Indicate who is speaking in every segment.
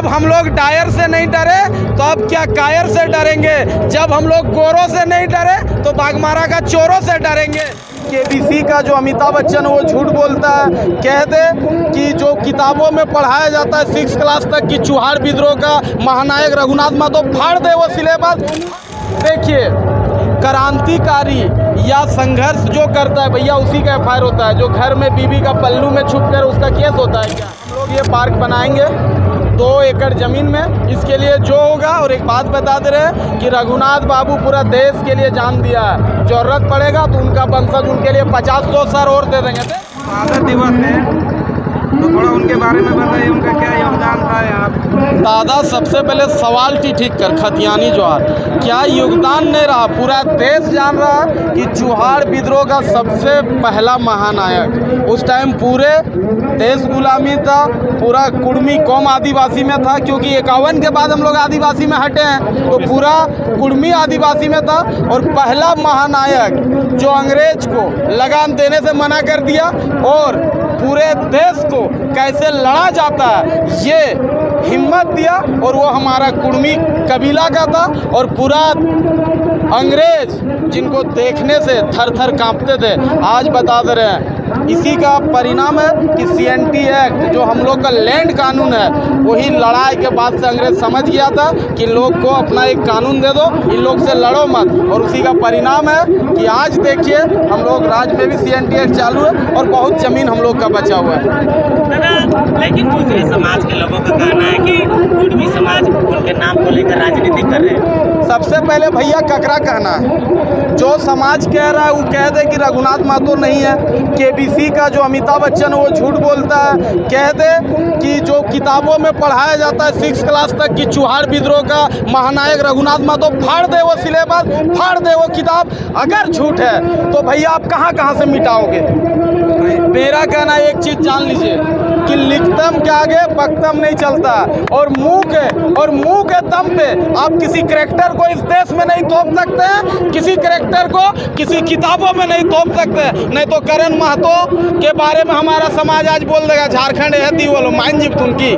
Speaker 1: जब हम लोग डायर से नहीं डरे तो अब क्या कायर से डरेंगे। जब हम लोग गोरों से नहीं डरे तो बाघमारा का चोरों से डरेंगे। केबीसी का जो अमिताभ बच्चन वो झूठ बोलता है, कह दे कि जो किताबों में पढ़ाया जाता है 6 क्लास तक की चुहाड़ विद्रोह का महानायक रघुनाथ महतो, फाड़ दे वो सिलेबस। देखिए, क्रांतिकारी या संघर्ष जो करता है भैया उसी का एफआईआर होता है। जो घर में बीबी का पल्लू में छुप कर उसका केस होता है क्या। हम लोग ये पार्क बनाएंगे 2 एकड़ ज़मीन में, इसके लिए जो होगा। और एक बात बता दे रहे हैं कि रघुनाथ बाबू पूरा देश के लिए जान दिया है। ज़रूरत पड़ेगा तो उनका वंशज उनके लिए 50-100 सर और दे देंगे।
Speaker 2: दादा दिवस है तो थोड़ा उनके बारे में बताइए, उनका क्या योगदान था यहाँ।
Speaker 1: दादा सबसे पहले सवाल ठीक कर खतियानी जोहार, क्या योगदान नहीं रहा। पूरा देश जान रहा है कि चुहाड़ विद्रोह का सबसे पहला महानायक। उस टाइम पूरे देश गुलामी था, पूरा कुर्मी कौम आदिवासी में था, क्योंकि 51 के बाद हम लोग आदिवासी में हटे हैं, तो पूरा कुर्मी आदिवासी में था। और पहला महानायक जो अंग्रेज को लगाम देने से मना कर दिया और पूरे देश को कैसे लड़ा जाता है ये हिम्मत दिया, और वो हमारा कुर्मी कबीला का था। और पूरा अंग्रेज जिनको देखने से थर थर कांपते थे, आज बता दे रहे हैं इसी का परिणाम है कि CNT एक्ट जो हम लोग का लैंड कानून है, वही लड़ाई के बाद से अंग्रेज समझ गया था कि लोग को अपना एक कानून दे दो, इन लोग से लड़ो मत। और उसी का परिणाम है कि आज देखिए हम लोग राज्य में भी CNT एक्ट चालू है और बहुत ज़मीन हम लोग का बचा हुआ है।
Speaker 3: लेकिन दूसरे समाज के लोगों का कहना है कि कुर्मी समाज उनके नाम को लेकर राजनीति कर रहे हैं।
Speaker 1: सबसे पहले भैया ककरा कहना है, जो समाज कह रहा है वो कह दे कि रघुनाथ महतो नहीं है। केबीसी का जो अमिताभ बच्चन वो झूठ बोलता है, कह दे कि जो किताबों में पढ़ाया जाता है 6 क्लास तक की चुहाड़ विद्रोह का महानायक रघुनाथ महतो, फाड़ दे वो सिलेबस, फाड़ दे वो किताब। अगर झूठ है तो भैया आप कहाँ से मिटाओगे। मेरा कहना एक चीज़ जान लीजिए कि लिखतम के आगे बख्तम नहीं चलता, और मुंह के दम पे आप किसी करैक्टर को इस देश में नहीं तोप सकते हैं, किसी करैक्टर को किसी किताबों में नहीं तोप सकते। नहीं तो करण महतो के बारे में हमारा समाज आज बोल देगा झारखंड है दी बोलो माइन जिप्तून की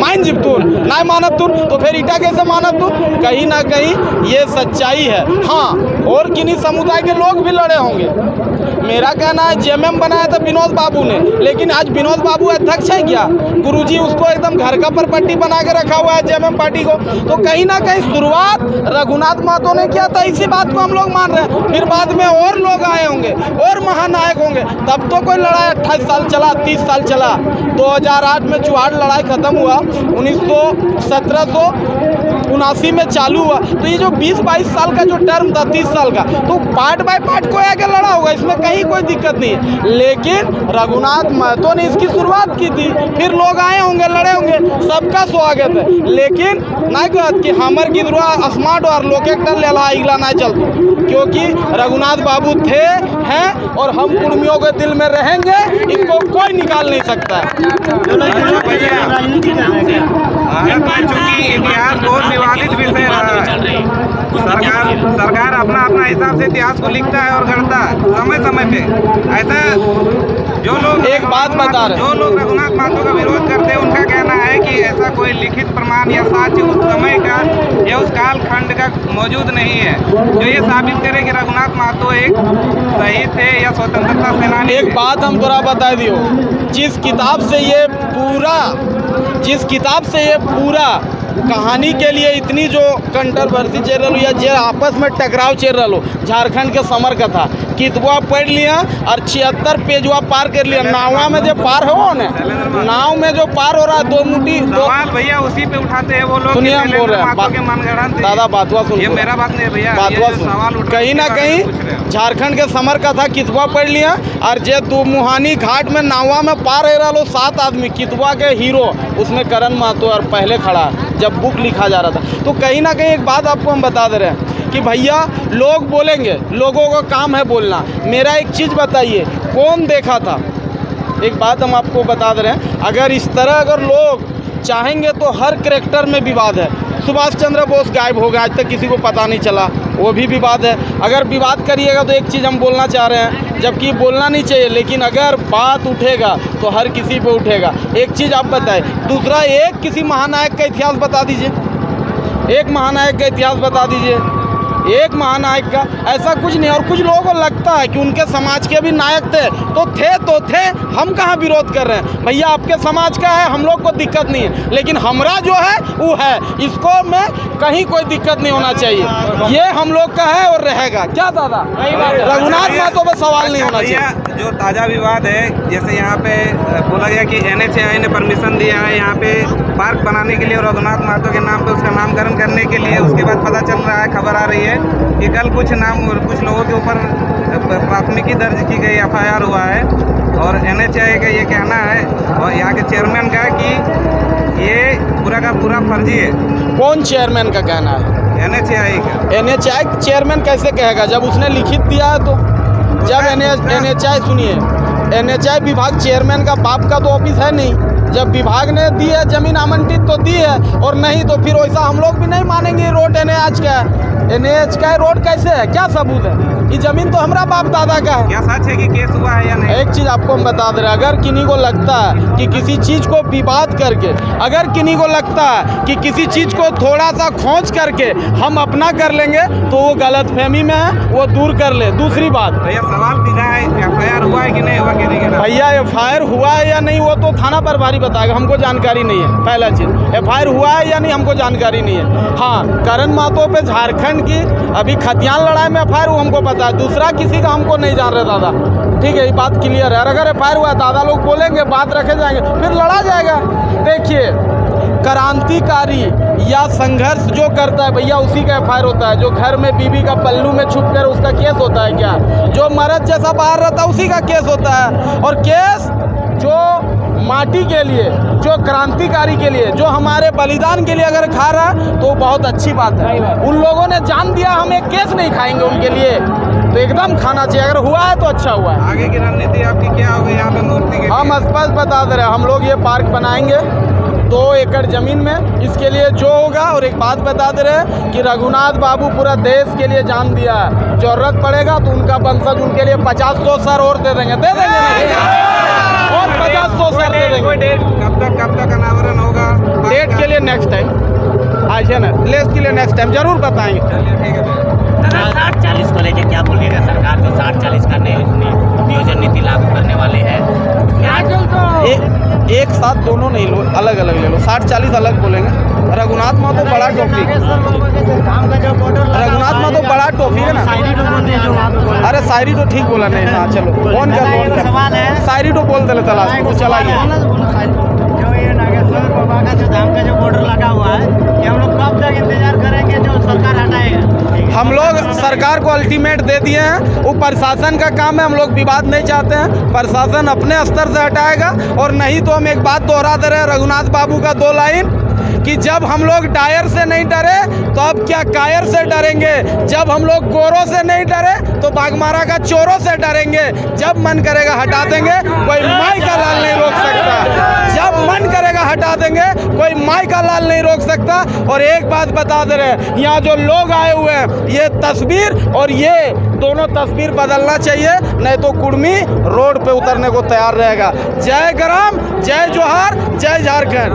Speaker 1: माइन जिप्तून ना मानत तुन, तो फिर ईटा कैसे मानत तुन। कहीं ना कहीं ये सच्चाई है। हाँ, और किन्हीं समुदाय के लोग भी लड़े होंगे। मेरा कहना है JMM बनाया था विनोद बाबू ने, लेकिन आज विनोद बाबू अध्यक्ष है क्या। गुरुजी उसको एकदम घर का परपट्टी बना के रखा हुआ है JMM पार्टी को। तो कहीं ना कहीं शुरुआत रघुनाथ महतो ने किया था, इसी बात को हम लोग मान रहे हैं। फिर बाद में और लोग आए होंगे और महानायक होंगे, तब तो कोई लड़ाई 28 साल चला, 30 साल चला। 2008 में चुहाड़ लड़ाई ख़त्म हुआ, 1779 में चालू हुआ। तो ये जो 20-22 साल का जो टर्म था 30 साल का, तो पार्ट बाय पार्ट कोई आके लड़ा होगा, इसमें कहीं कोई दिक्कत नहीं है। लेकिन रघुनाथ महतो ने इसकी शुरुआत की थी, फिर लोग आए होंगे, लड़े होंगे, सबका स्वागत है। लेकिन ना कहत कि हमर गिदरुआ स्मार्ट और लोकेक्टर लेला इगला ना चलतो, क्योंकि रघुनाथ बाबू थे, हैं और हम कुर्मियों के दिल में रहेंगे, इसको कोई निकाल नहीं सकता है।
Speaker 2: चूँकि इतिहास बहुत विवादित विषय रहा है, सरकार अपना हिसाब से इतिहास को लिखता है और गढ़ता है समय समय पे। ऐसा जो लोग
Speaker 1: एक बात बता रहे,
Speaker 2: जो लोग रघुनाथ महतो का विरोध करते हैं, उनका कहना है कि ऐसा कोई लिखित प्रमाण या साक्ष्य उस समय का या उस कालखंड का मौजूद नहीं है जो ये साबित करे कि रघुनाथ महतो एक शहीद थे या स्वतंत्रता सेनानी।
Speaker 1: एक बात हम थोड़ा बता दियो, जिस किताब से ये पूरा कहानी के लिए इतनी जो कंट्रोवर्सी चल रही है, जो आपस में टकराव चल रहा हो, झारखंड के समर कथा कितवा पढ़ लिया और 76 पेजवा पार कर लिया। नावा में जो पार हो ना, नाव में जो पार हो रहा है, 2 मुट्ठी
Speaker 2: सवाल भैया उसी पे उठाते हैं वो लोग।
Speaker 1: सुनिए हम बोल रहे हैं दादा, बातवा सुन,
Speaker 2: ये मेरा बात नहीं है भैया,
Speaker 1: बातवा सुन। कहीं ना कहीं झारखंड के समर कथा कितवा पढ़ लिया, और जे 2 मुहानी घाट में नावा में पार रह रहा 7 आदमी, कितवा के हीरो उसमें करण महतो और पहले खड़ा जब बुक लिखा जा रहा था। तो कहीं ना कहीं एक बात आपको हम बता दे रहे हैं कि भैया लोग बोलेंगे, लोगों का काम है बोलना। मेरा एक चीज़ बताइए, कौन देखा था। एक बात हम आपको बता दे रहे हैं, अगर इस तरह अगर लोग चाहेंगे तो हर करैक्टर में विवाद है। सुभाष चंद्र बोस गायब हो गए, आज तक किसी को पता नहीं चला। वो भी विवाद है। अगर विवाद करिएगा तो एक चीज़ हम बोलना चाह रहे हैं, जबकि बोलना नहीं चाहिए, लेकिन अगर बात उठेगा तो हर किसी पे उठेगा। एक चीज़ आप बताएं। दूसरा, एक किसी महानायक का इतिहास बता दीजिए, एक महानायक का इतिहास बता दीजिए, एक महानायक का। ऐसा कुछ नहीं। और कुछ लोगों को लगता है कि उनके समाज के भी नायक थे, तो थे, हम कहाँ विरोध कर रहे हैं। भैया आपके समाज का है, हम लोग को दिक्कत नहीं है, लेकिन हमरा जो है वो है, इसको में कहीं कोई दिक्कत नहीं होना चाहिए। ये हम लोग का है और रहेगा। क्या दादा, रघुनाथ महतो पे सवाल नहीं होना चाहिए।
Speaker 2: जो ताज़ा विवाद है, जैसे यहाँ पे बोला गया कि NHAI ने परमिशन दिया है यहाँ पे पार्क बनाने के लिए और रघुनाथ महतो के नाम पे उसका नामकरण करने के लिए। उसके बाद पता चल रहा है, खबर आ रही है कि कल कुछ लोगों के ऊपर प्राथमिकी दर्ज की गई, FIR हुआ है। और NHAI का ये कहना है और यहाँ के चेयरमैन का कि ये पूरा का पूरा फर्जी है।
Speaker 1: कौन चेयरमैन का कहना है?
Speaker 2: NHAI का।
Speaker 1: NHAI चेयरमैन कैसे कहेगा जब उसने लिखित दिया है? तो जब NHAI सुनिए, NHAI विभाग चेयरमैन का बाप का तो ऑफिस है नहीं। जब विभाग ने दी है जमीन आवंटित तो दी है, और नहीं तो फिर वैसा हम लोग भी नहीं मानेंगे। रोड NH का है, NH का रोड कैसे है? क्या सबूत है? ये जमीन तो हमारा बाप दादा का है।
Speaker 2: क्या सच है कि केस हुआ है या नहीं?
Speaker 1: एक चीज़ आपको हम बता दे रहे हैं, अगर किन्हीं को लगता है कि किसी चीज़ को विवाद करके, अगर किन्हीं को लगता है कि किसी चीज़ को थोड़ा सा खोज करके हम अपना कर लेंगे, तो वो गलतफहमी में है, वो दूर कर ले। दूसरी बात,
Speaker 2: भैया सवाल सीधा है, FIR हुआ है कि नहीं हुआ?
Speaker 1: भैया FIR हुआ है या नहीं वो तो थाना प्रभारी बताएगा, हमको जानकारी नहीं है। पहला चीज़, FIR हुआ है या नहीं हमको जानकारी नहीं है। हाँ, करण महतो पे झारखंड की अभी खतियान लड़ाई में FIR हुआ हमको पता है, दूसरा किसी का हमको नहीं जान रहे दादा। ठीक है, ये बात क्लियर है। और अगर FIR हुआ, दादा लोग बोलेंगे, बात रखे जाएंगे, फिर लड़ा जाएगा। देखिए, क्रांतिकारी या संघर्ष जो करता है भैया, उसी का FIR होता है। जो घर में बीबी का पल्लू में छुप कर, उसका केस होता है क्या? जो मर्द जैसा बाहर रहता है उसी का केस होता है। और केस जो माटी के लिए, जो क्रांतिकारी के लिए, जो हमारे बलिदान के लिए अगर खा रहा है तो बहुत अच्छी बात है। उन लोगों ने जान दिया, हम एक केस नहीं खाएंगे उनके लिए, तो एकदम खाना चाहिए। अगर हुआ है तो अच्छा हुआ है।
Speaker 2: आगे की रणनीति आपकी क्या होगी यहाँ पे मूर्ति के?
Speaker 1: हम स्पष्ट बता दे रहे हैं, हम लोग ये पार्क बनाएंगे 2 एकड़ ज़मीन में। इसके लिए जो होगा, और एक बात बता दे रहे हैं कि रघुनाथ बाबू पूरा देश के लिए जान दिया है। जरूरत पड़ेगा तो उनका वंशज उनके लिए 50-100 सर और दे देंगे, और 50-100 सर दे देंगे।
Speaker 2: कब तक अनावरण होगा?
Speaker 1: डेट के लिए नेक्स्ट टाइम आज है ना, लेस के लिए नेक्स्ट टाइम जरूर बताएंगे।
Speaker 2: चलिए ठीक है।
Speaker 3: 60-40 को लेके क्या बोलिएगा? सरकार जो 60-40 का नियोजन नीति लागू करने वाली है,
Speaker 1: एक साथ दोनों नहीं लो, अलग अलग ले लो। 60-40 अलग बोलेंगे। रघुनाथ महतो बड़ा टॉपिक, रघुनाथ महतो बड़ा टॉपिक है ना। अरे शायरी तो ठीक बोला नहीं। हाँ चलो, कौन का शायरी तो बोल दे तलाश तो चला गया।
Speaker 4: जो ये नागेश्वर बाबा का जो धाम का जो बॉर्डर लगा हुआ है, कि हम लोग कब तक इंतजार करेंगे जो सरकार हटाएगा?
Speaker 1: हम लोग सरकार को अल्टीमेट दे दिए हैं, वो प्रशासन का काम है। हम लोग विवाद नहीं चाहते हैं, प्रशासन अपने स्तर से हटाएगा। और नहीं तो हम एक बात दोहरा दे रहे हैं, रघुनाथ बाबू का 2 लाइन, कि जब हम लोग डायर से नहीं डरे तो अब क्या कायर से डरेंगे। जब हम लोग गोरों से नहीं डरे तो बागमारा का चोरों से डरेंगे। जब मन करेगा हटा देंगे, कोई माई का लाल नहीं रोक सकता। जब मन करेगा हटा देंगे, कोई माई का लाल नहीं रोक सकता। और एक बात बता दे रहे हैं, यहाँ जो लोग आए हुए हैं, ये तस्वीर और ये दोनों तस्वीर बदलना चाहिए, नहीं तो कुर्मी रोड पे उतरने को तैयार रहेगा। जय ग्राम, जय जोहार, जय झारखंड।